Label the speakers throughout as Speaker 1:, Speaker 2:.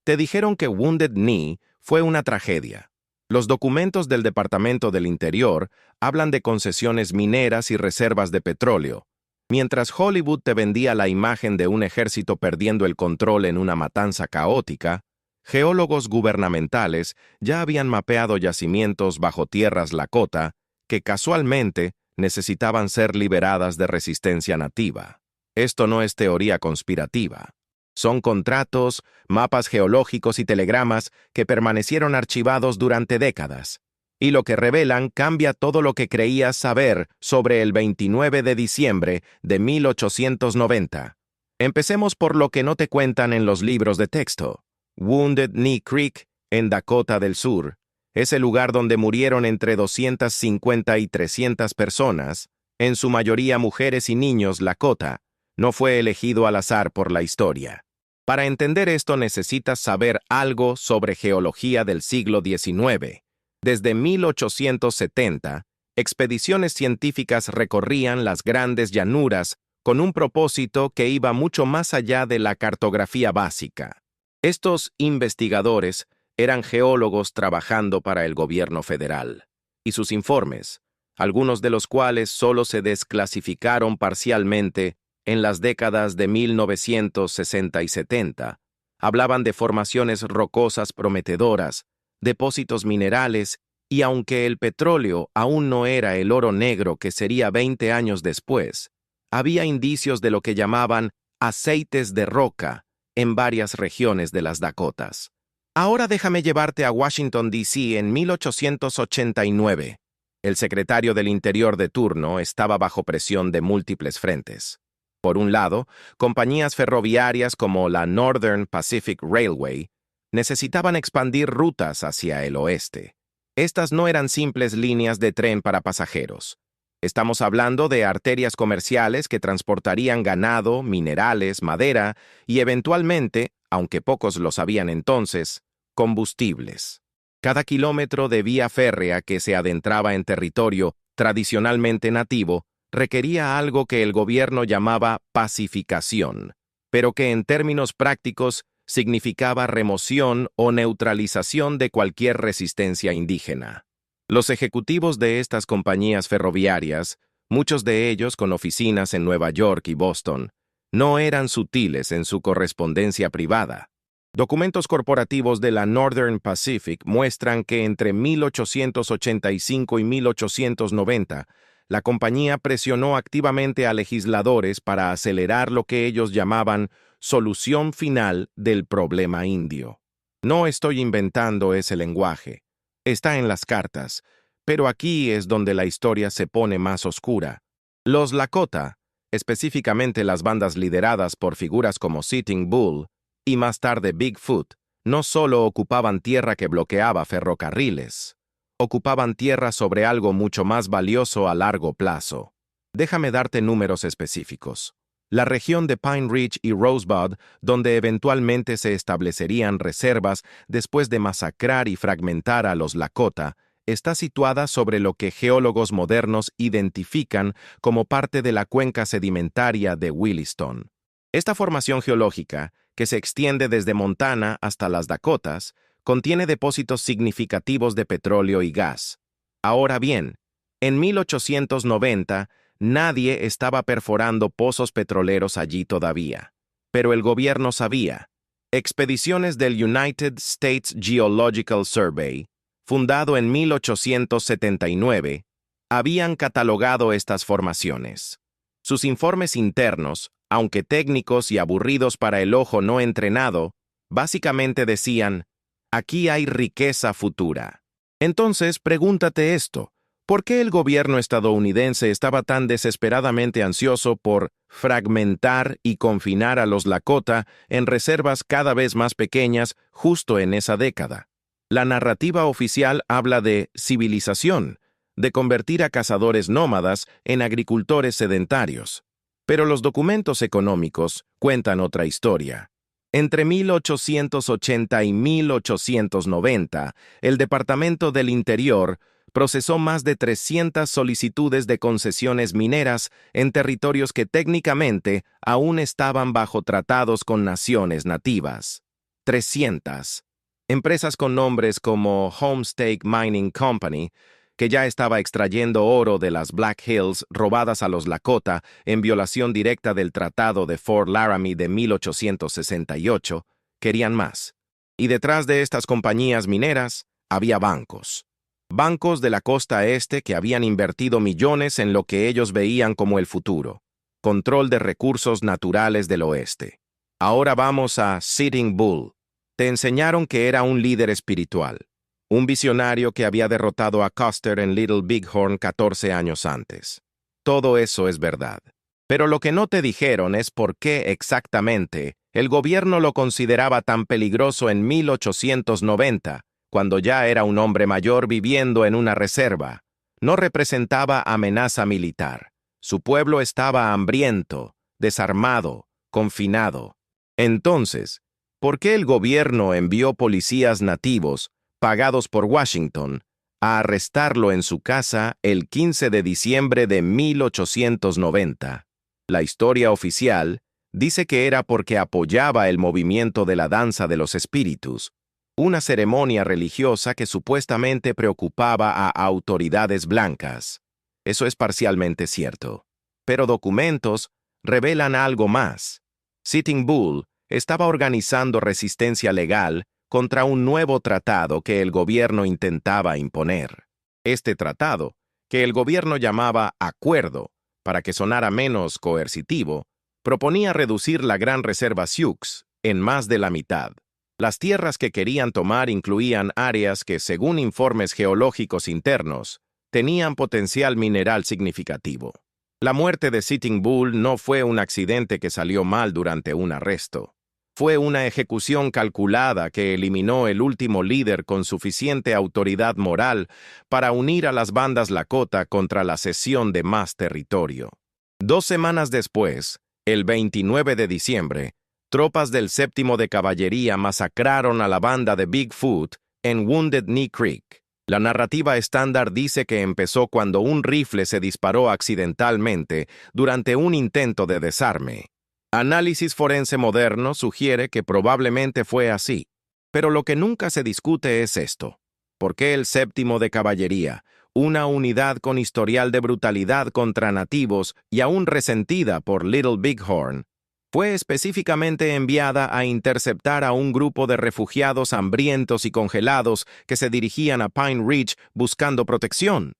Speaker 1: Te dijeron que Wounded Knee fue una tragedia. Los documentos del Departamento del Interior hablan de concesiones mineras y reservas de petróleo, mientras Hollywood te vendía la imagen de un ejército perdiendo el control en una matanza caótica. Geólogos gubernamentales ya habían mapeado yacimientos bajo tierras Lakota que casualmente necesitaban ser liberadas de resistencia nativa. Esto no es teoría conspirativa. Son contratos, mapas geológicos y telegramas que permanecieron archivados durante décadas, y lo que revelan cambia todo lo que creías saber sobre el 29 de diciembre de 1890. Empecemos por lo que no te cuentan en los libros de texto. Wounded Knee Creek, en Dakota del Sur, es el lugar donde murieron entre 250 y 300 personas, en su mayoría mujeres y niños Lakota. No fue elegido al azar por la historia. Para entender esto necesitas saber algo sobre geología del siglo XIX. Desde 1870, expediciones científicas recorrían las grandes llanuras con un propósito que iba mucho más allá de la cartografía básica. Estos investigadores eran geólogos trabajando para el gobierno federal, y sus informes, algunos de los cuales solo se desclasificaron parcialmente en las décadas de 1960 y 70, hablaban de formaciones rocosas prometedoras, depósitos minerales, y aunque el petróleo aún no era el oro negro que sería 20 años después, había indicios de lo que llamaban aceites de roca en varias regiones de las Dakotas. Ahora déjame llevarte a Washington, D.C. en 1889. El secretario del Interior de turno estaba bajo presión de múltiples frentes. Por un lado, compañías ferroviarias como la Northern Pacific Railway necesitaban expandir rutas hacia el oeste. Estas no eran simples líneas de tren para pasajeros. Estamos hablando de arterias comerciales que transportarían ganado, minerales, madera y eventualmente, aunque pocos lo sabían entonces, combustibles. Cada kilómetro de vía férrea que se adentraba en territorio tradicionalmente nativo requería algo que el gobierno llamaba pacificación, pero que en términos prácticos significaba remoción o neutralización de cualquier resistencia indígena. Los ejecutivos de estas compañías ferroviarias, muchos de ellos con oficinas en Nueva York y Boston, no eran sutiles en su correspondencia privada. Documentos corporativos de la Northern Pacific muestran que entre 1885 y 1890, la compañía presionó activamente a legisladores para acelerar lo que ellos llamaban solución final del problema indio. No estoy inventando ese lenguaje. Está en las cartas, pero aquí es donde la historia se pone más oscura. Los Lakota, específicamente las bandas lideradas por figuras como Sitting Bull y más tarde Bigfoot, no solo ocupaban tierra que bloqueaba ferrocarriles, ocupaban tierra sobre algo mucho más valioso a largo plazo. Déjame darte números específicos. La región de Pine Ridge y Rosebud, donde eventualmente se establecerían reservas después de masacrar y fragmentar a los Lakota, está situada sobre lo que geólogos modernos identifican como parte de la cuenca sedimentaria de Williston. Esta formación geológica, que se extiende desde Montana hasta las Dakotas, contiene depósitos significativos de petróleo y gas. Ahora bien, en 1890, nadie estaba perforando pozos petroleros allí todavía. Pero el gobierno sabía. Expediciones del United States Geological Survey, fundado en 1879, habían catalogado estas formaciones. Sus informes internos, aunque técnicos y aburridos para el ojo no entrenado, básicamente decían: aquí hay riqueza futura. Entonces, pregúntate esto. ¿Por qué el gobierno estadounidense estaba tan desesperadamente ansioso por fragmentar y confinar a los Lakota en reservas cada vez más pequeñas justo en esa década? La narrativa oficial habla de civilización, de convertir a cazadores nómadas en agricultores sedentarios. Pero los documentos económicos cuentan otra historia. Entre 1880 y 1890, el Departamento del Interior procesó más de 300 solicitudes de concesiones mineras en territorios que técnicamente aún estaban bajo tratados con naciones nativas. 300. Empresas con nombres como Homestake Mining Company, que ya estaba extrayendo oro de las Black Hills robadas a los Lakota en violación directa del Tratado de Fort Laramie de 1868, querían más. Y detrás de estas compañías mineras había bancos. Bancos de la costa este que habían invertido millones en lo que ellos veían como el futuro. Control de recursos naturales del oeste. Ahora vamos a Sitting Bull. Te enseñaron que era un líder espiritual. Un visionario que había derrotado a Custer en Little Bighorn 14 años antes. Todo eso es verdad. Pero lo que no te dijeron es por qué exactamente el gobierno lo consideraba tan peligroso en 1890, cuando ya era un hombre mayor viviendo en una reserva. No representaba amenaza militar. Su pueblo estaba hambriento, desarmado, confinado. Entonces, ¿por qué el gobierno envió policías nativos, pagados por Washington, a arrestarlo en su casa el 15 de diciembre de 1890? La historia oficial dice que era porque apoyaba el movimiento de la danza de los espíritus, una ceremonia religiosa que supuestamente preocupaba a autoridades blancas. Eso es parcialmente cierto. Pero documentos revelan algo más. Sitting Bull estaba organizando resistencia legal contra un nuevo tratado que el gobierno intentaba imponer. Este tratado, que el gobierno llamaba Acuerdo, para que sonara menos coercitivo, proponía reducir la Gran Reserva Sioux en más de la mitad. Las tierras que querían tomar incluían áreas que, según informes geológicos internos, tenían potencial mineral significativo. La muerte de Sitting Bull no fue un accidente que salió mal durante un arresto. Fue una ejecución calculada que eliminó el último líder con suficiente autoridad moral para unir a las bandas Lakota contra la cesión de más territorio. 2 semanas después, el 29 de diciembre, tropas del 7º de Caballería masacraron a la banda de Bigfoot en Wounded Knee Creek. La narrativa estándar dice que empezó cuando un rifle se disparó accidentalmente durante un intento de desarme. Análisis forense moderno sugiere que probablemente fue así, pero lo que nunca se discute es esto. ¿Por qué el 7º de Caballería, una unidad con historial de brutalidad contra nativos y aún resentida por Little Bighorn, fue específicamente enviada a interceptar a un grupo de refugiados hambrientos y congelados que se dirigían a Pine Ridge buscando protección?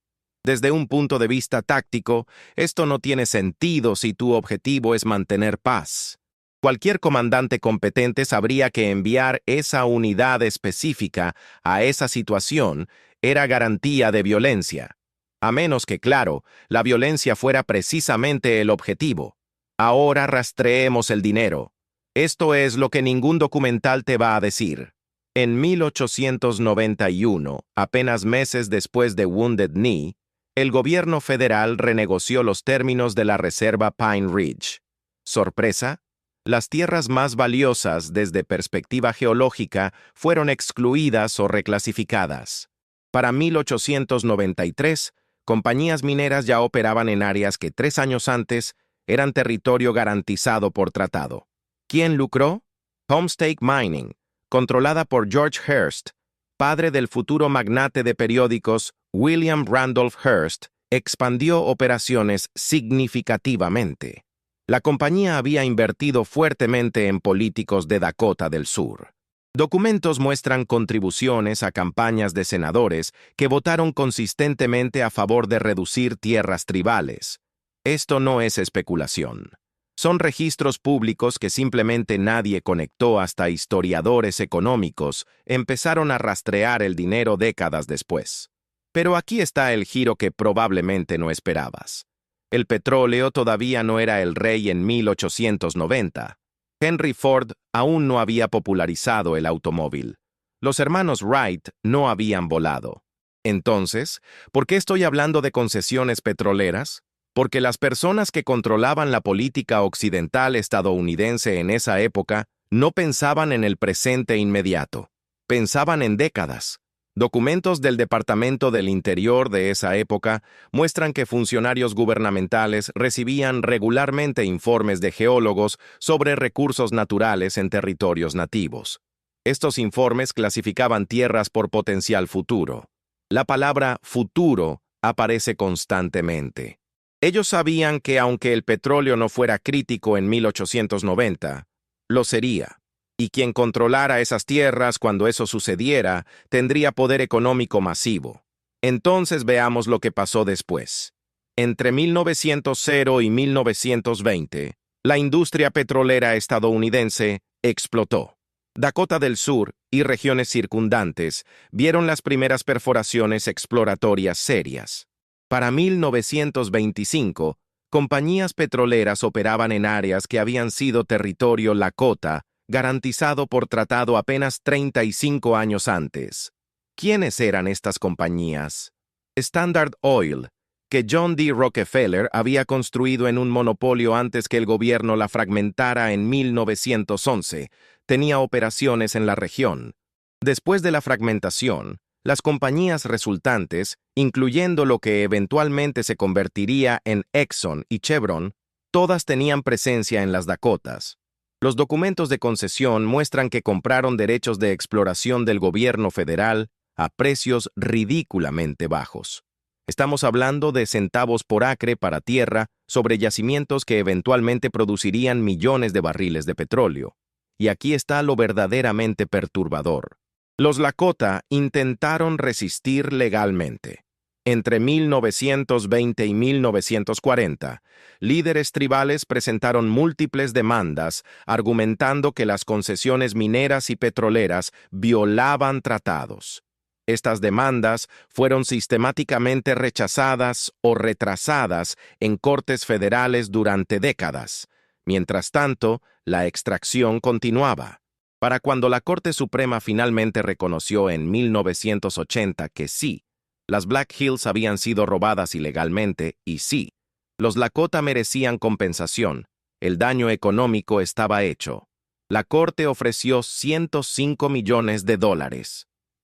Speaker 1: Desde un punto de vista táctico, esto no tiene sentido si tu objetivo es mantener paz. Cualquier comandante competente sabría que enviar esa unidad específica a esa situación era garantía de violencia, a menos que, claro, la violencia fuera precisamente el objetivo. Ahora rastreemos el dinero. Esto es lo que ningún documental te va a decir. En 1891, apenas meses después de Wounded Knee, el gobierno federal renegoció los términos de la reserva Pine Ridge. ¿Sorpresa? Las tierras más valiosas desde perspectiva geológica fueron excluidas o reclasificadas. Para 1893, compañías mineras ya operaban en áreas que 3 años antes eran territorio garantizado por tratado. ¿Quién lucró? Homestake Mining, controlada por George Hearst, padre del futuro magnate de periódicos William Randolph Hearst, expandió operaciones significativamente. La compañía había invertido fuertemente en políticos de Dakota del Sur. Documentos muestran contribuciones a campañas de senadores que votaron consistentemente a favor de reducir tierras tribales. Esto no es especulación. Son registros públicos que simplemente nadie conectó hasta historiadores económicos empezaron a rastrear el dinero décadas después. Pero aquí está el giro que probablemente no esperabas. El petróleo todavía no era el rey en 1890. Henry Ford aún no había popularizado el automóvil. Los hermanos Wright no habían volado. Entonces, ¿por qué estoy hablando de concesiones petroleras? Porque las personas que controlaban la política occidental estadounidense en esa época no pensaban en el presente inmediato, pensaban en décadas. Documentos del Departamento del Interior de esa época muestran que funcionarios gubernamentales recibían regularmente informes de geólogos sobre recursos naturales en territorios nativos. Estos informes clasificaban tierras por potencial futuro. La palabra futuro aparece constantemente. Ellos sabían que aunque el petróleo no fuera crítico en 1890, lo sería. Y quien controlara esas tierras cuando eso sucediera tendría poder económico masivo. Entonces veamos lo que pasó después. Entre 1900 y 1920, la industria petrolera estadounidense explotó. Dakota del Sur y regiones circundantes vieron las primeras perforaciones exploratorias serias. Para 1925, compañías petroleras operaban en áreas que habían sido territorio Lakota, garantizado por tratado apenas 35 años antes. ¿Quiénes eran estas compañías? Standard Oil, que John D. Rockefeller había construido en un monopolio antes que el gobierno la fragmentara en 1911, tenía operaciones en la región. Después de la fragmentación, las compañías resultantes, incluyendo lo que eventualmente se convertiría en Exxon y Chevron, todas tenían presencia en las Dakotas. Los documentos de concesión muestran que compraron derechos de exploración del gobierno federal a precios ridículamente bajos. Estamos hablando de centavos por acre para tierra sobre yacimientos que eventualmente producirían millones de barriles de petróleo. Y aquí está lo verdaderamente perturbador. Los Lakota intentaron resistir legalmente. Entre 1920 y 1940, líderes tribales presentaron múltiples demandas argumentando que las concesiones mineras y petroleras violaban tratados. Estas demandas fueron sistemáticamente rechazadas o retrasadas en cortes federales durante décadas. Mientras tanto, la extracción continuaba. Para cuando la Corte Suprema finalmente reconoció en 1980 que sí, las Black Hills habían sido robadas ilegalmente y sí, los Lakota merecían compensación, el daño económico estaba hecho. La Corte ofreció $105 millones.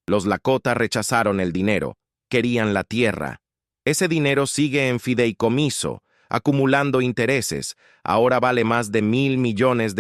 Speaker 1: Los Lakota rechazaron el dinero, querían la tierra. Ese dinero sigue en fideicomiso, acumulando intereses, ahora vale más de $1,000 millones.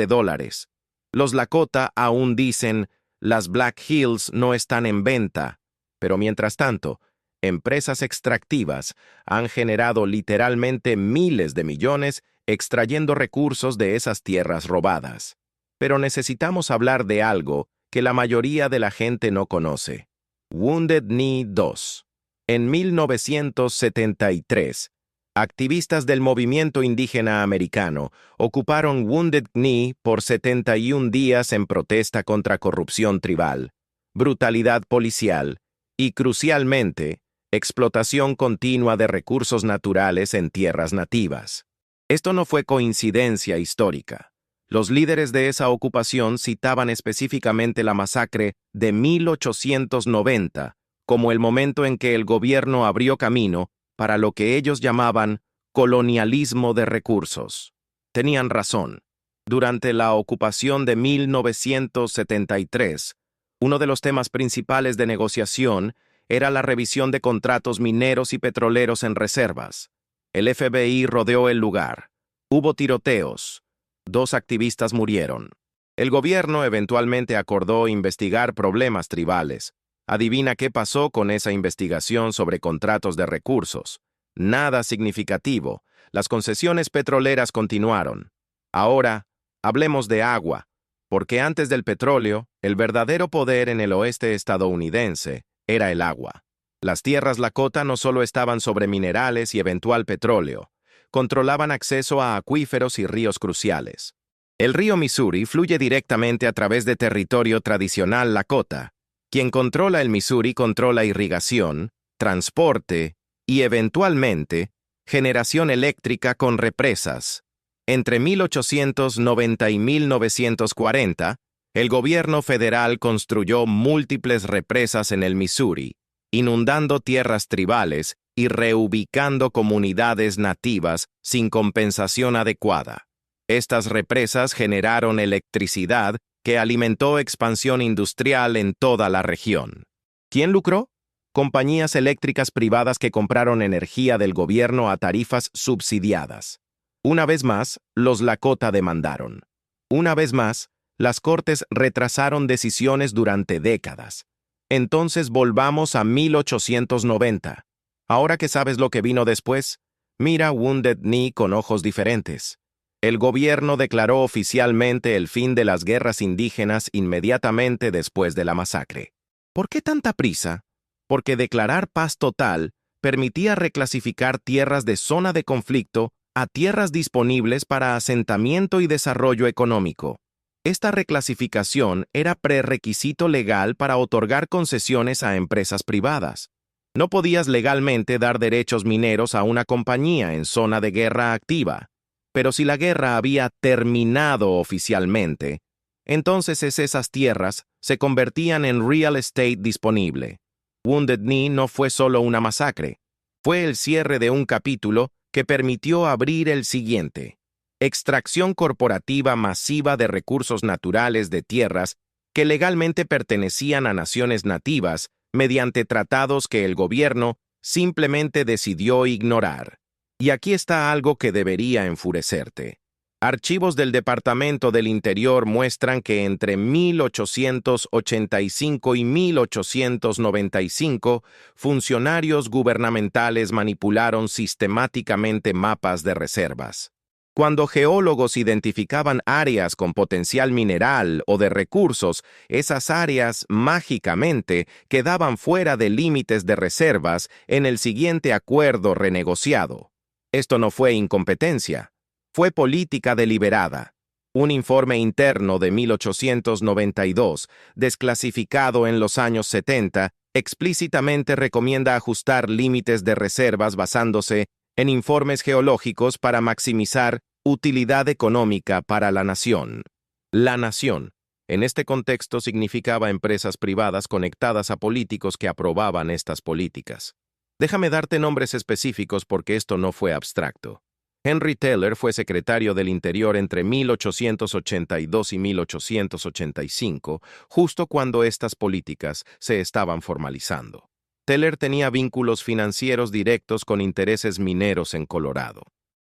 Speaker 1: Los Lakota aún dicen, las Black Hills no están en venta, pero mientras tanto, empresas extractivas han generado literalmente miles de millones extrayendo recursos de esas tierras robadas. Pero necesitamos hablar de algo que la mayoría de la gente no conoce. Wounded Knee 2. En 1973, activistas del movimiento indígena americano ocuparon Wounded Knee por 71 días en protesta contra corrupción tribal, brutalidad policial y, crucialmente, explotación continua de recursos naturales en tierras nativas. Esto no fue coincidencia histórica. Los líderes de esa ocupación citaban específicamente la masacre de 1890 como el momento en que el gobierno abrió camino para lo que ellos llamaban colonialismo de recursos. Tenían razón. Durante la ocupación de 1973, uno de los temas principales de negociación era la revisión de contratos mineros y petroleros en reservas. El FBI rodeó el lugar. Hubo tiroteos. 2 activistas murieron. El gobierno eventualmente acordó investigar problemas tribales. Adivina qué pasó con esa investigación sobre contratos de recursos. Nada significativo. Las concesiones petroleras continuaron. Ahora, hablemos de agua, porque antes del petróleo, el verdadero poder en el oeste estadounidense era el agua. Las tierras Lakota no solo estaban sobre minerales y eventual petróleo, controlaban acceso a acuíferos y ríos cruciales. El río Missouri fluye directamente a través de territorio tradicional Lakota. Quien controla el Missouri controla irrigación, transporte y, eventualmente, generación eléctrica con represas. Entre 1890 y 1940, el gobierno federal construyó múltiples represas en el Missouri, inundando tierras tribales y reubicando comunidades nativas sin compensación adecuada. Estas represas generaron electricidad que alimentó expansión industrial en toda la región. ¿Quién lucró? Compañías eléctricas privadas que compraron energía del gobierno a tarifas subsidiadas. Una vez más, los Lakota demandaron. Una vez más, las cortes retrasaron decisiones durante décadas. Entonces volvamos a 1890. Ahora que sabes lo que vino después, mira Wounded Knee con ojos diferentes. El gobierno declaró oficialmente el fin de las guerras indígenas inmediatamente después de la masacre. ¿Por qué tanta prisa? Porque declarar paz total permitía reclasificar tierras de zona de conflicto a tierras disponibles para asentamiento y desarrollo económico. Esta reclasificación era prerequisito legal para otorgar concesiones a empresas privadas. No podías legalmente dar derechos mineros a una compañía en zona de guerra activa, pero si la guerra había terminado oficialmente, entonces esas tierras se convertían en real estate disponible. Wounded Knee no fue solo una masacre, fue el cierre de un capítulo que permitió abrir el siguiente: extracción corporativa masiva de recursos naturales de tierras que legalmente pertenecían a naciones nativas mediante tratados que el gobierno simplemente decidió ignorar. Y aquí está algo que debería enfurecerte. Archivos del Departamento del Interior muestran que entre 1885 y 1895, funcionarios gubernamentales manipularon sistemáticamente mapas de reservas. Cuando geólogos identificaban áreas con potencial mineral o de recursos, esas áreas mágicamente quedaban fuera de límites de reservas en el siguiente acuerdo renegociado. Esto no fue incompetencia. Fue política deliberada. Un informe interno de 1892, desclasificado en los años 70, explícitamente recomienda ajustar límites de reservas basándose en informes geológicos para maximizar utilidad económica para la nación. La nación, en este contexto, significaba empresas privadas conectadas a políticos que aprobaban estas políticas. Déjame darte nombres específicos porque esto no fue abstracto. Henry Teller fue secretario del Interior entre 1882 y 1885, justo cuando estas políticas se estaban formalizando. Teller tenía vínculos financieros directos con intereses mineros en Colorado.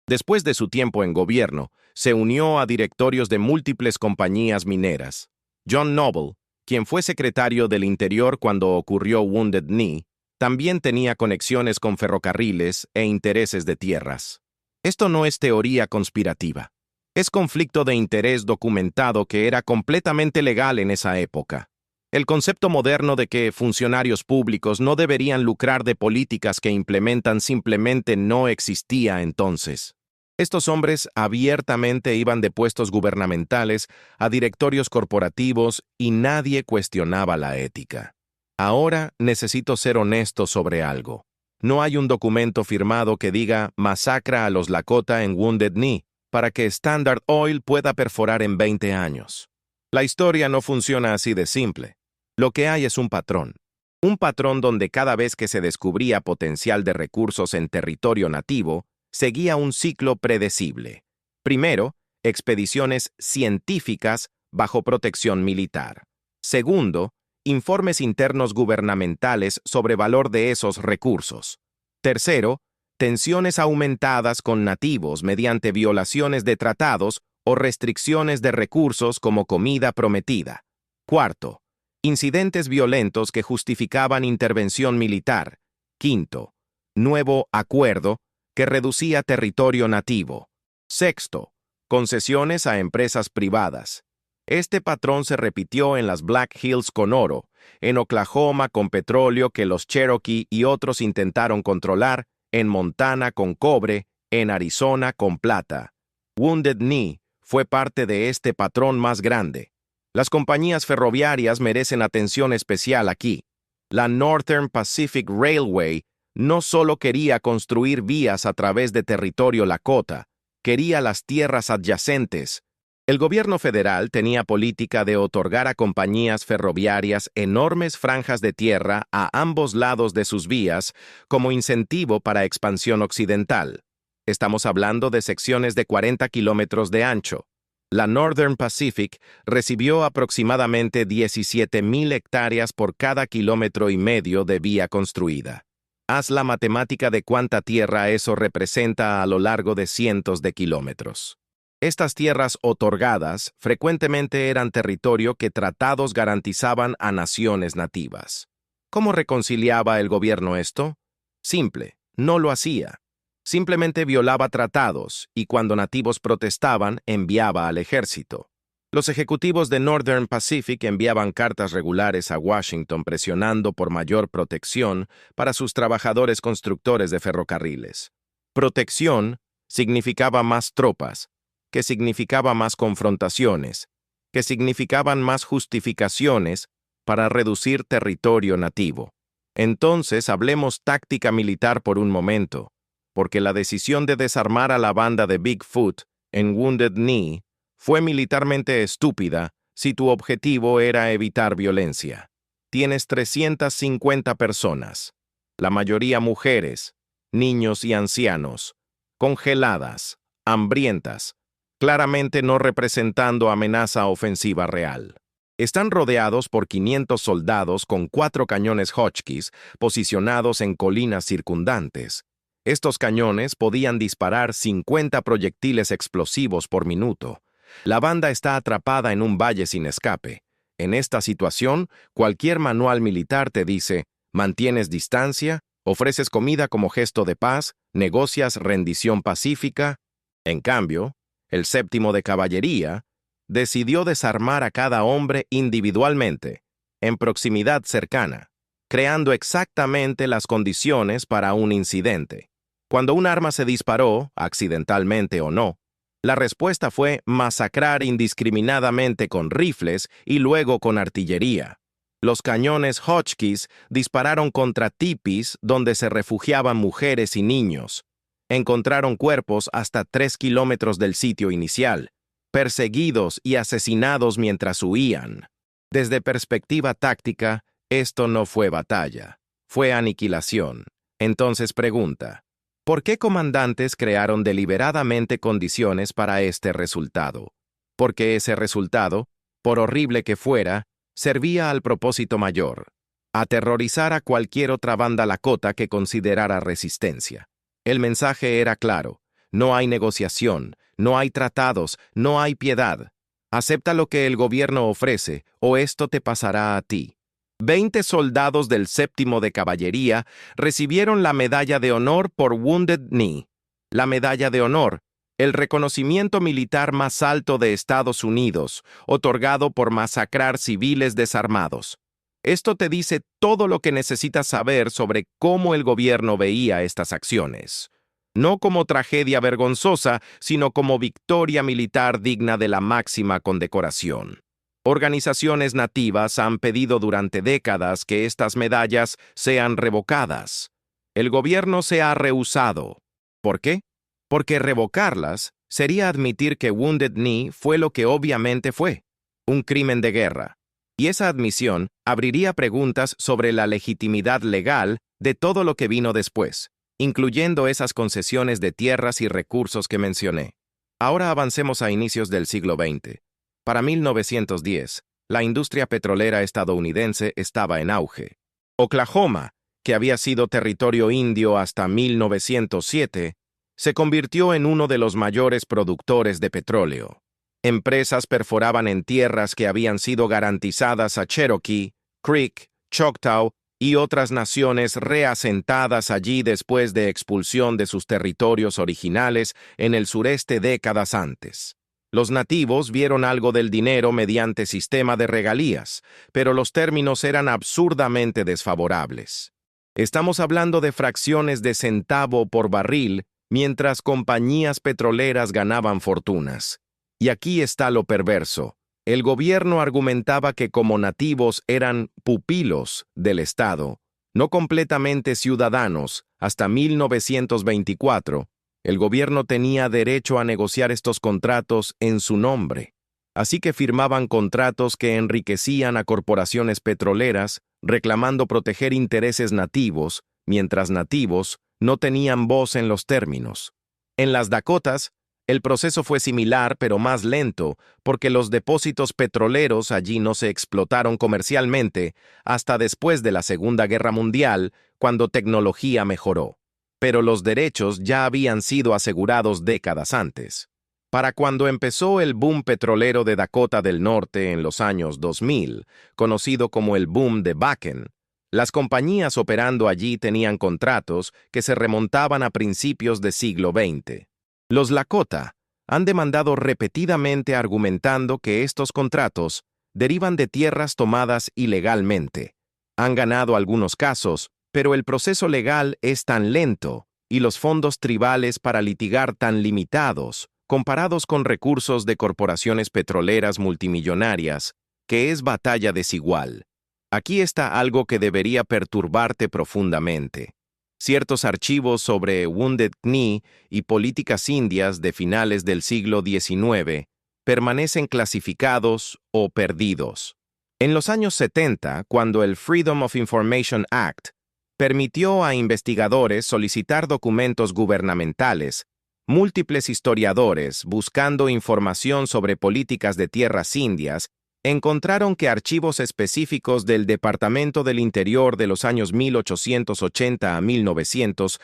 Speaker 1: Después de su tiempo en gobierno, se unió a directorios de múltiples compañías mineras. John Noble, quien fue secretario del Interior cuando ocurrió Wounded Knee, también tenía conexiones con ferrocarriles e intereses de tierras. Esto no es teoría conspirativa. Es conflicto de interés documentado que era completamente legal en esa época. El concepto moderno de que funcionarios públicos no deberían lucrar de políticas que implementan simplemente no existía entonces. Estos hombres abiertamente iban de puestos gubernamentales a directorios corporativos y nadie cuestionaba la ética. Ahora necesito ser honesto sobre algo. No hay un documento firmado que diga masacra a los Lakota en Wounded Knee para que Standard Oil pueda perforar en 20 años. La historia no funciona así de simple. Lo que hay es un patrón. Un patrón donde cada vez que se descubría potencial de recursos en territorio nativo, seguía un ciclo predecible. Primero, expediciones científicas bajo protección militar. Segundo, informes internos gubernamentales sobre valor de esos recursos. Tercero, tensiones aumentadas con nativos mediante violaciones de tratados o restricciones de recursos como comida prometida. Cuarto, incidentes violentos que justificaban intervención militar. Quinto, nuevo acuerdo que reducía territorio nativo. Sexto, concesiones a empresas privadas. Este patrón se repitió en las Black Hills con oro, en Oklahoma con petróleo que los Cherokee y otros intentaron controlar, en Montana con cobre, en Arizona con plata. Wounded Knee fue parte de este patrón más grande. Las compañías ferroviarias merecen atención especial aquí. La Northern Pacific Railway no solo quería construir vías a través de territorio Lakota, quería las tierras adyacentes. El gobierno federal tenía política de otorgar a compañías ferroviarias enormes franjas de tierra a ambos lados de sus vías como incentivo para expansión occidental. Estamos hablando de secciones de 40 kilómetros de ancho. La Northern Pacific recibió aproximadamente 17,000 hectáreas por cada kilómetro y medio de vía construida. Haz la matemática de cuánta tierra eso representa a lo largo de cientos de kilómetros. Estas tierras otorgadas frecuentemente eran territorio que tratados garantizaban a naciones nativas. ¿Cómo reconciliaba el gobierno esto? Simple, no lo hacía. Simplemente violaba tratados y cuando nativos protestaban, enviaba al ejército. Los ejecutivos de Northern Pacific enviaban cartas regulares a Washington presionando por mayor protección para sus trabajadores constructores de ferrocarriles. Protección significaba más tropas, que significaba más confrontaciones, que significaban más justificaciones para reducir territorio nativo. Entonces hablemos táctica militar por un momento, porque la decisión de desarmar a la banda de Bigfoot en Wounded Knee fue militarmente estúpida si tu objetivo era evitar violencia. Tienes 350 personas, la mayoría mujeres, niños y ancianos, congeladas, hambrientas, claramente no representando amenaza ofensiva real. Están rodeados por 500 soldados con 4 cañones Hotchkiss posicionados en colinas circundantes. Estos cañones podían disparar 50 proyectiles explosivos por minuto. La banda está atrapada en un valle sin escape. En esta situación, cualquier manual militar te dice, mantienes distancia, ofreces comida como gesto de paz, negocias rendición pacífica. En cambio, el séptimo de caballería decidió desarmar a cada hombre individualmente, en proximidad cercana, creando exactamente las condiciones para un incidente. Cuando un arma se disparó, accidentalmente o no, la respuesta fue masacrar indiscriminadamente con rifles y luego con artillería. Los cañones Hotchkiss dispararon contra tipis donde se refugiaban mujeres y niños. Encontraron cuerpos hasta 3 kilómetros del sitio inicial, perseguidos y asesinados mientras huían. Desde perspectiva táctica, esto no fue batalla, fue aniquilación. Entonces pregunta, ¿por qué comandantes crearon deliberadamente condiciones para este resultado? Porque ese resultado, por horrible que fuera, servía al propósito mayor, aterrorizar a cualquier otra banda lakota que considerara resistencia. El mensaje era claro, no hay negociación, no hay tratados, no hay piedad. Acepta lo que el gobierno ofrece, o esto te pasará a ti. 20 soldados del séptimo de caballería recibieron la medalla de honor por Wounded Knee. La medalla de honor, el reconocimiento militar más alto de Estados Unidos, otorgado por masacrar civiles desarmados. Esto te dice todo lo que necesitas saber sobre cómo el gobierno veía estas acciones. No como tragedia vergonzosa, sino como victoria militar digna de la máxima condecoración. Organizaciones nativas han pedido durante décadas que estas medallas sean revocadas. El gobierno se ha rehusado. ¿Por qué? Porque revocarlas sería admitir que Wounded Knee fue lo que obviamente fue, un crimen de guerra. Y esa admisión abriría preguntas sobre la legitimidad legal de todo lo que vino después, incluyendo esas concesiones de tierras y recursos que mencioné. Ahora avancemos a inicios del siglo XX. Para 1910, la industria petrolera estadounidense estaba en auge. Oklahoma, que había sido territorio indio hasta 1907, se convirtió en uno de los mayores productores de petróleo. Empresas perforaban en tierras que habían sido garantizadas a Cherokee, Creek, Choctaw y otras naciones reasentadas allí después de expulsión de sus territorios originales en el sureste décadas antes. Los nativos vieron algo del dinero mediante sistema de regalías, pero los términos eran absurdamente desfavorables. Estamos hablando de fracciones de centavo por barril, mientras compañías petroleras ganaban fortunas. Y aquí está lo perverso. El gobierno argumentaba que como nativos eran pupilos del Estado, no completamente ciudadanos, hasta 1924, el gobierno tenía derecho a negociar estos contratos en su nombre. Así que firmaban contratos que enriquecían a corporaciones petroleras, reclamando proteger intereses nativos, mientras nativos no tenían voz en los términos. En las Dakotas, el proceso fue similar pero más lento, porque los depósitos petroleros allí no se explotaron comercialmente hasta después de la Segunda Guerra Mundial, cuando tecnología mejoró. Pero los derechos ya habían sido asegurados décadas antes. Para cuando empezó el boom petrolero de Dakota del Norte en los años 2000, conocido como el boom de Bakken, las compañías operando allí tenían contratos que se remontaban a principios del siglo XX. Los Lakota han demandado repetidamente argumentando que estos contratos derivan de tierras tomadas ilegalmente. Han ganado algunos casos, pero el proceso legal es tan lento y los fondos tribales para litigar tan limitados, comparados con recursos de corporaciones petroleras multimillonarias, que es batalla desigual. Aquí está algo que debería perturbarte profundamente. Ciertos archivos sobre Wounded Knee y políticas indias de finales del siglo XIX permanecen clasificados o perdidos. En los años 70, cuando el Freedom of Information Act permitió a investigadores solicitar documentos gubernamentales, múltiples historiadores, buscando información sobre políticas de tierras indias, encontraron que archivos específicos del Departamento del Interior de los años 1880 a 1900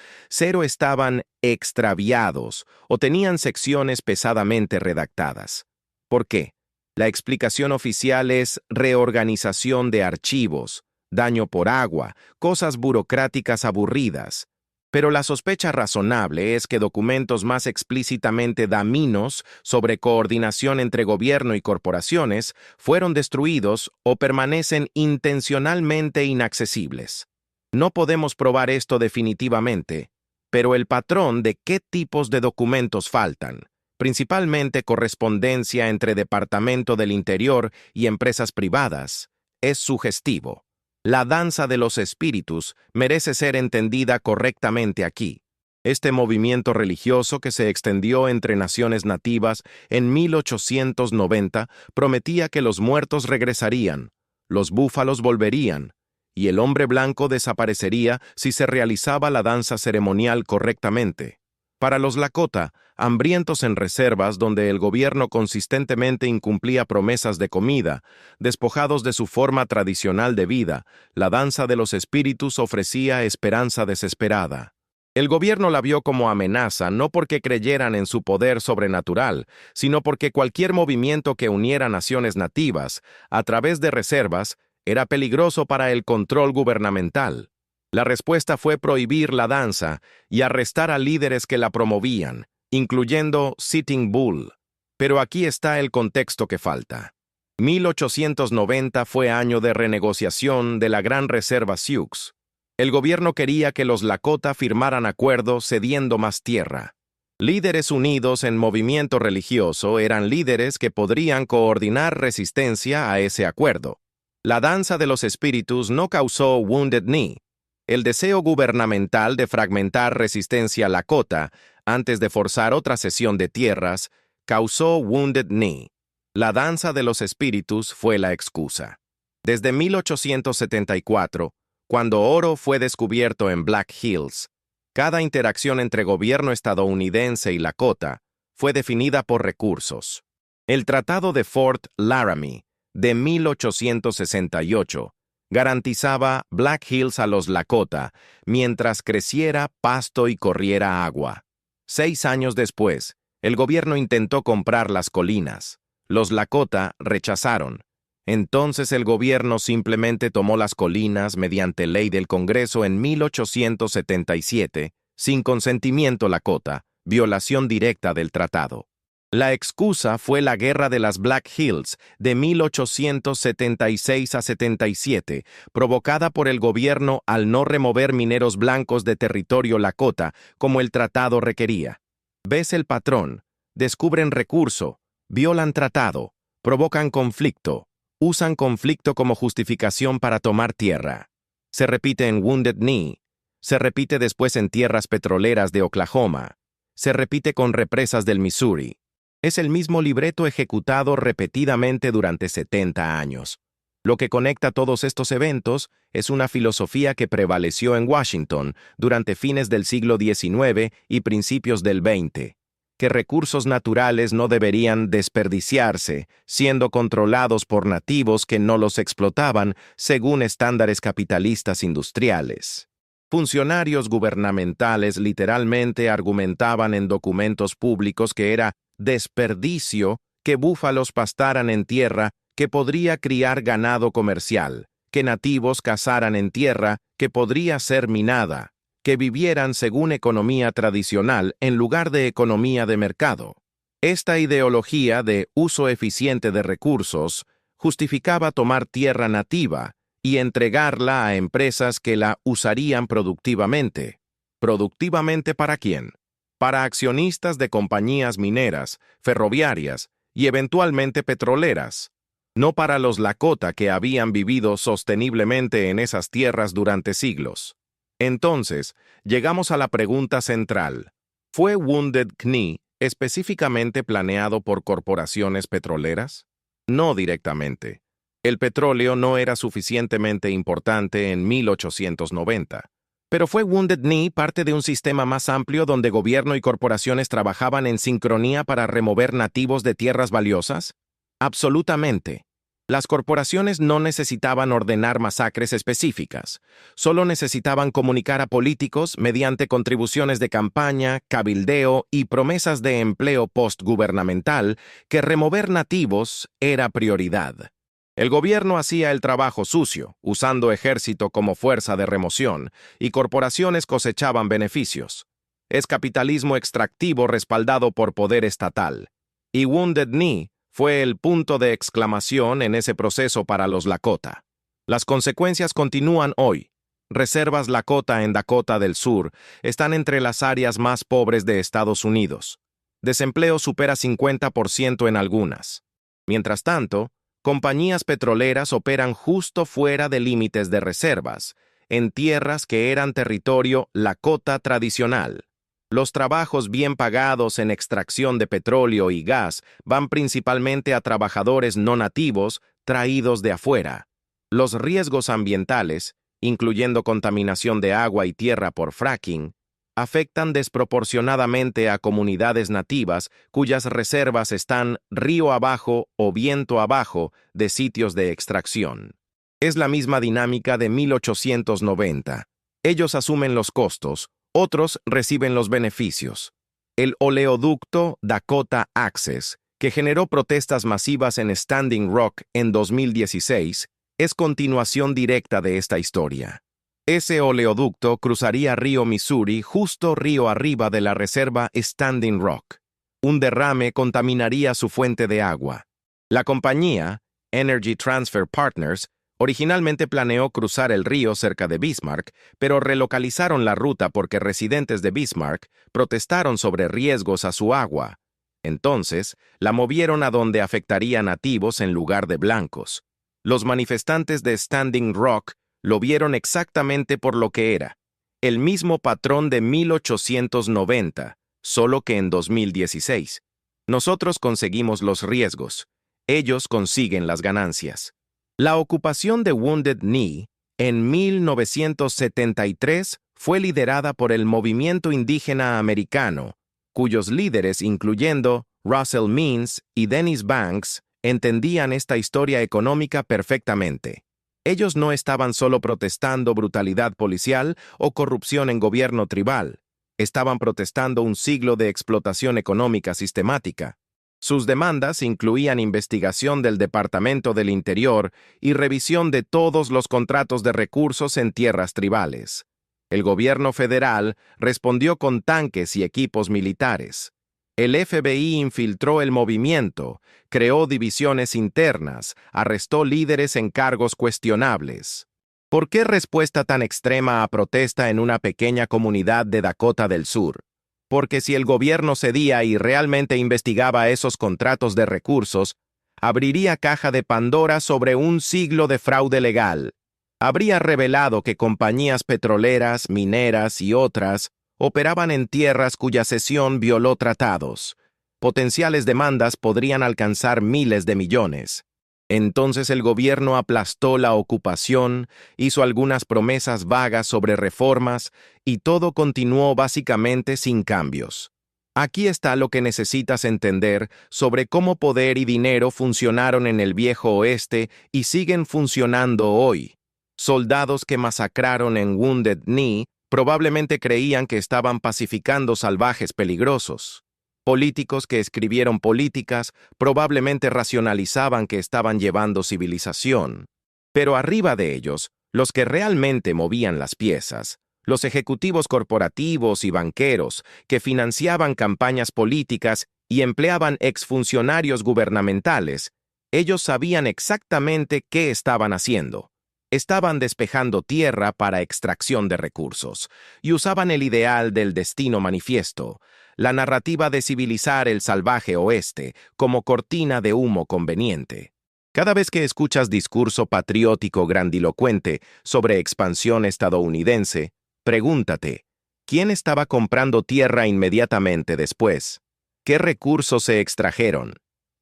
Speaker 1: estaban extraviados o tenían secciones pesadamente redactadas. ¿Por qué? La explicación oficial es reorganización de archivos, daño por agua, cosas burocráticas aburridas. Pero la sospecha razonable es que documentos más explícitamente dañinos sobre coordinación entre gobierno y corporaciones fueron destruidos o permanecen intencionalmente inaccesibles. No podemos probar esto definitivamente, pero el patrón de qué tipos de documentos faltan, principalmente correspondencia entre Departamento del Interior y empresas privadas, es sugestivo. La danza de los espíritus merece ser entendida correctamente aquí. Este movimiento religioso que se extendió entre naciones nativas en 1890 prometía que los muertos regresarían, los búfalos volverían, y el hombre blanco desaparecería si se realizaba la danza ceremonial correctamente. Para los Lakota, hambrientos en reservas donde el gobierno consistentemente incumplía promesas de comida, despojados de su forma tradicional de vida, la danza de los espíritus ofrecía esperanza desesperada. El gobierno la vio como amenaza no porque creyeran en su poder sobrenatural, sino porque cualquier movimiento que uniera naciones nativas, a través de reservas, era peligroso para el control gubernamental. La respuesta fue prohibir la danza y arrestar a líderes que la promovían, incluyendo Sitting Bull. Pero aquí está el contexto que falta. 1890 fue año de renegociación de la Gran Reserva Sioux. El gobierno quería que los Lakota firmaran acuerdos cediendo más tierra. Líderes unidos en movimiento religioso eran líderes que podrían coordinar resistencia a ese acuerdo. La danza de los espíritus no causó Wounded Knee. El deseo gubernamental de fragmentar resistencia Lakota antes de forzar otra cesión de tierras causó Wounded Knee. La danza de los espíritus fue la excusa. Desde 1874, cuando oro fue descubierto en Black Hills, cada interacción entre gobierno estadounidense y Lakota fue definida por recursos. El Tratado de Fort Laramie, de 1868, garantizaba Black Hills a los Lakota mientras creciera pasto y corriera agua. 6 años después, el gobierno intentó comprar las colinas. Los Lakota rechazaron. Entonces el gobierno simplemente tomó las colinas mediante ley del Congreso en 1877, sin consentimiento Lakota, violación directa del tratado. La excusa fue la Guerra de las Black Hills de 1876 a 77, provocada por el gobierno al no remover mineros blancos de territorio Lakota como el tratado requería. ¿Ves el patrón? Descubren recurso, violan tratado, provocan conflicto, usan conflicto como justificación para tomar tierra. Se repite en Wounded Knee, se repite después en tierras petroleras de Oklahoma, se repite con represas del Missouri. Es el mismo libreto ejecutado repetidamente durante 70 años. Lo que conecta todos estos eventos es una filosofía que prevaleció en Washington durante fines del siglo XIX y principios del XX, que recursos naturales no deberían desperdiciarse, siendo controlados por nativos que no los explotaban según estándares capitalistas industriales. Funcionarios gubernamentales literalmente argumentaban en documentos públicos que era desperdicio que búfalos pastaran en tierra que podría criar ganado comercial, que nativos cazaran en tierra que podría ser minada, que vivieran según economía tradicional en lugar de economía de mercado. Esta ideología de uso eficiente de recursos justificaba tomar tierra nativa y entregarla a empresas que la usarían productivamente. ¿Productivamente para quién? Para accionistas de compañías mineras, ferroviarias y eventualmente petroleras, no para los Lakota que habían vivido sosteniblemente en esas tierras durante siglos. Entonces, llegamos a la pregunta central. ¿Fue Wounded Knee específicamente planeado por corporaciones petroleras? No directamente. El petróleo no era suficientemente importante en 1890. Pero ¿fue Wounded Knee parte de un sistema más amplio donde gobierno y corporaciones trabajaban en sincronía para remover nativos de tierras valiosas? Absolutamente. Las corporaciones no necesitaban ordenar masacres específicas, solo necesitaban comunicar a políticos mediante contribuciones de campaña, cabildeo y promesas de empleo postgubernamental que remover nativos era prioridad. El gobierno hacía el trabajo sucio, usando ejército como fuerza de remoción, y corporaciones cosechaban beneficios. Es capitalismo extractivo respaldado por poder estatal. Y Wounded Knee fue el punto de exclamación en ese proceso para los Lakota. Las consecuencias continúan hoy. Reservas Lakota en Dakota del Sur están entre las áreas más pobres de Estados Unidos. Desempleo supera 50% en algunas. Mientras tanto, compañías petroleras operan justo fuera de límites de reservas, en tierras que eran territorio Lakota tradicional. Los trabajos bien pagados en extracción de petróleo y gas van principalmente a trabajadores no nativos traídos de afuera. Los riesgos ambientales, incluyendo contaminación de agua y tierra por fracking, afectan desproporcionadamente a comunidades nativas cuyas reservas están río abajo o viento abajo de sitios de extracción. Es la misma dinámica de 1890. Ellos asumen los costos, otros reciben los beneficios. El oleoducto Dakota Access, que generó protestas masivas en Standing Rock en 2016, es continuación directa de esta historia. Ese oleoducto cruzaría río Missouri justo río arriba de la reserva Standing Rock. Un derrame contaminaría su fuente de agua. La compañía, Energy Transfer Partners, originalmente planeó cruzar el río cerca de Bismarck, pero relocalizaron la ruta porque residentes de Bismarck protestaron sobre riesgos a su agua. Entonces, la movieron a donde afectaría a nativos en lugar de blancos. Los manifestantes de Standing Rock lo vieron exactamente por lo que era, el mismo patrón de 1890, solo que en 2016. Nosotros conseguimos los riesgos, ellos consiguen las ganancias. La ocupación de Wounded Knee en 1973 fue liderada por el movimiento indígena americano, cuyos líderes, incluyendo Russell Means y Dennis Banks, entendían esta historia económica perfectamente. Ellos no estaban solo protestando brutalidad policial o corrupción en gobierno tribal, estaban protestando un siglo de explotación económica sistemática. Sus demandas incluían investigación del Departamento del Interior y revisión de todos los contratos de recursos en tierras tribales. El gobierno federal respondió con tanques y equipos militares. El FBI infiltró el movimiento, creó divisiones internas, arrestó líderes en cargos cuestionables. ¿Por qué respuesta tan extrema a protesta en una pequeña comunidad de Dakota del Sur? Porque si el gobierno cedía y realmente investigaba esos contratos de recursos, abriría caja de Pandora sobre un siglo de fraude legal. Habría revelado que compañías petroleras, mineras y otras operaban en tierras cuya cesión violó tratados. Potenciales demandas podrían alcanzar miles de millones. Entonces el gobierno aplastó la ocupación, hizo algunas promesas vagas sobre reformas y todo continuó básicamente sin cambios. Aquí está lo que necesitas entender sobre cómo poder y dinero funcionaron en el viejo oeste y siguen funcionando hoy. Soldados que masacraron en Wounded Knee Probablemente creían que estaban pacificando salvajes peligrosos. Políticos que escribieron políticas probablemente racionalizaban que estaban llevando civilización. Pero arriba de ellos, los que realmente movían las piezas, los ejecutivos corporativos y banqueros que financiaban campañas políticas y empleaban exfuncionarios gubernamentales, ellos sabían exactamente qué estaban haciendo. Estaban despejando tierra para extracción de recursos y usaban el ideal del destino manifiesto, la narrativa de civilizar el salvaje oeste, como cortina de humo conveniente. Cada vez que escuchas discurso patriótico grandilocuente sobre expansión estadounidense, pregúntate, ¿quién estaba comprando tierra inmediatamente después? ¿Qué recursos se extrajeron?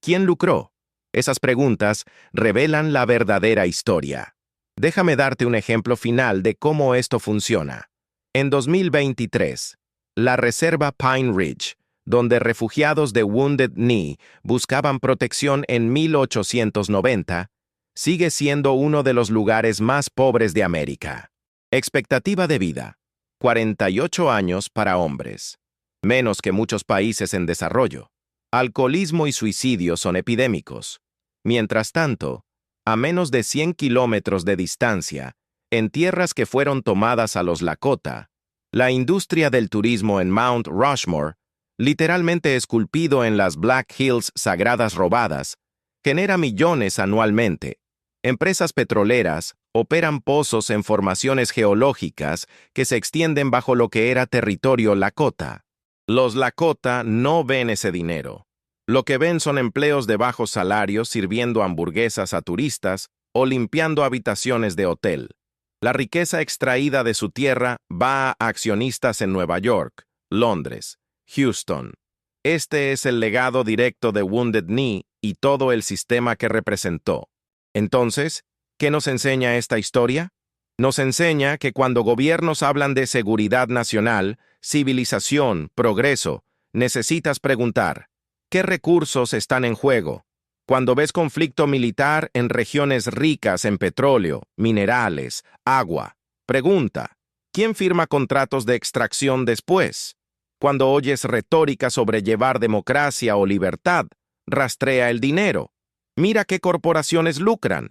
Speaker 1: ¿Quién lucró? Esas preguntas revelan la verdadera historia. Déjame darte un ejemplo final de cómo esto funciona. En 2023, la reserva Pine Ridge, donde refugiados de Wounded Knee buscaban protección en 1890, sigue siendo uno de los lugares más pobres de América. Expectativa de vida: 48 años para hombres, menos que muchos países en desarrollo. Alcoholismo y suicidio son epidémicos. Mientras tanto, a menos de 100 kilómetros de distancia, en tierras que fueron tomadas a los Lakota, la industria del turismo en Mount Rushmore, literalmente esculpido en las Black Hills sagradas robadas, genera millones anualmente. Empresas petroleras operan pozos en formaciones geológicas que se extienden bajo lo que era territorio Lakota. Los Lakota no ven ese dinero. Lo que ven son empleos de bajos salarios sirviendo hamburguesas a turistas o limpiando habitaciones de hotel. La riqueza extraída de su tierra va a accionistas en Nueva York, Londres, Houston. Este es el legado directo de Wounded Knee y todo el sistema que representó. Entonces, ¿qué nos enseña esta historia? Nos enseña que cuando gobiernos hablan de seguridad nacional, civilización, progreso, necesitas preguntar, ¿qué recursos están en juego? Cuando ves conflicto militar en regiones ricas en petróleo, minerales, agua, pregunta, ¿quién firma contratos de extracción después? Cuando oyes retórica sobre llevar democracia o libertad, rastrea el dinero. Mira qué corporaciones lucran.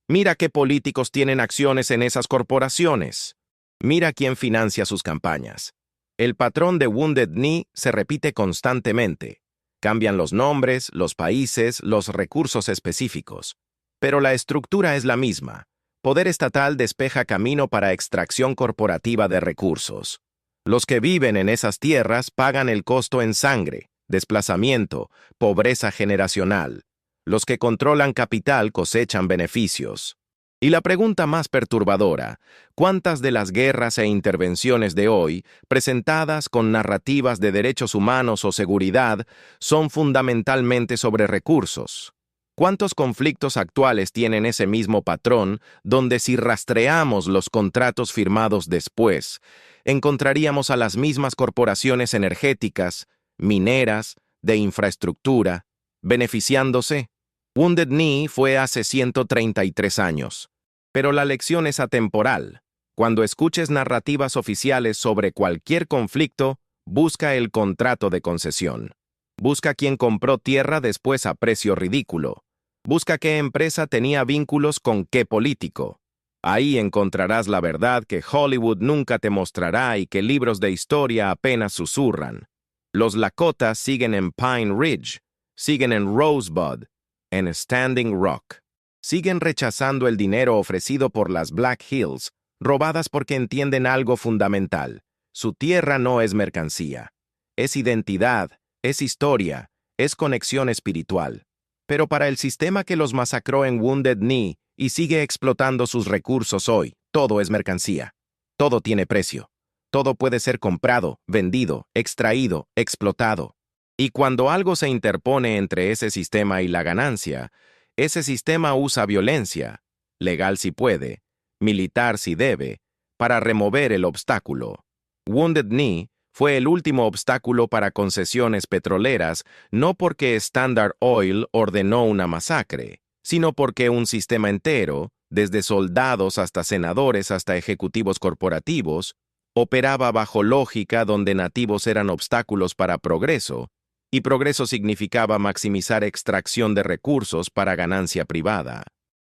Speaker 1: Mira qué políticos tienen acciones en esas corporaciones. Mira quién financia sus campañas. El patrón de Wounded Knee se repite constantemente. Cambian los nombres, los países, los recursos específicos. Pero la estructura es la misma. Poder estatal despeja camino para extracción corporativa de recursos. Los que viven en esas tierras pagan el costo en sangre, desplazamiento, pobreza generacional. Los que controlan capital cosechan beneficios. Y la pregunta más perturbadora: ¿cuántas de las guerras e intervenciones de hoy, presentadas con narrativas de derechos humanos o seguridad, son fundamentalmente sobre recursos? ¿Cuántos conflictos actuales tienen ese mismo patrón, donde si rastreamos los contratos firmados después, encontraríamos a las mismas corporaciones energéticas, mineras, de infraestructura, beneficiándose? Wounded Knee fue hace 133 años. Pero la lección es atemporal. Cuando escuches narrativas oficiales sobre cualquier conflicto, busca el contrato de concesión. Busca quién compró tierra después a precio ridículo. Busca qué empresa tenía vínculos con qué político. Ahí encontrarás la verdad que Hollywood nunca te mostrará y que libros de historia apenas susurran. Los Lakota siguen en Pine Ridge, siguen en Rosebud, en Standing Rock. Siguen rechazando el dinero ofrecido por las Black Hills, robadas porque entienden algo fundamental. Su tierra no es mercancía. Es identidad, es historia, es conexión espiritual. Pero para el sistema que los masacró en Wounded Knee y sigue explotando sus recursos hoy, todo es mercancía. Todo tiene precio. Todo puede ser comprado, vendido, extraído, explotado. Y cuando algo se interpone entre ese sistema y la ganancia, ese sistema usa violencia, legal si puede, militar si debe, para remover el obstáculo. Wounded Knee fue el último obstáculo para concesiones petroleras, no porque Standard Oil ordenó una masacre, sino porque un sistema entero, desde soldados hasta senadores hasta ejecutivos corporativos, Operaba bajo lógica donde nativos eran obstáculos para progreso, y progreso significaba maximizar extracción de recursos para ganancia privada.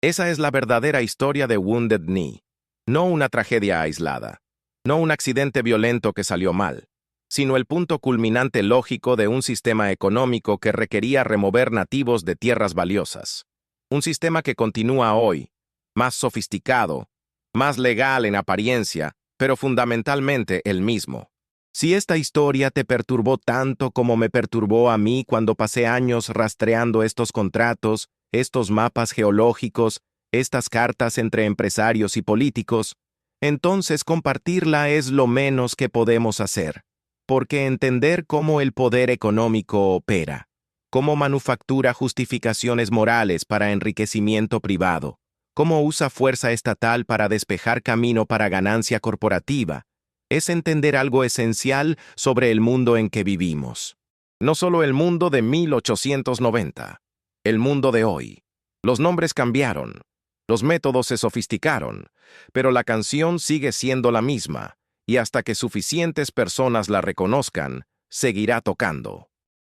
Speaker 1: Esa es la verdadera historia de Wounded Knee, no una tragedia aislada, no un accidente violento que salió mal, sino el punto culminante lógico de un sistema económico que requería remover nativos de tierras valiosas. Un sistema que continúa hoy, más sofisticado, más legal en apariencia, pero fundamentalmente el mismo. Si esta historia te perturbó tanto como me perturbó a mí cuando pasé años rastreando estos contratos, estos mapas geológicos, estas cartas entre empresarios y políticos, entonces compartirla es lo menos que podemos hacer, porque entender cómo el poder económico opera, cómo manufactura justificaciones morales para enriquecimiento privado, cómo usa fuerza estatal para despejar camino para ganancia corporativa, es entender algo esencial sobre el mundo en que vivimos. No solo el mundo de 1890, el mundo de hoy. Los nombres cambiaron, los métodos se sofisticaron, pero la canción sigue siendo la misma, y hasta que suficientes personas la reconozcan, seguirá tocando.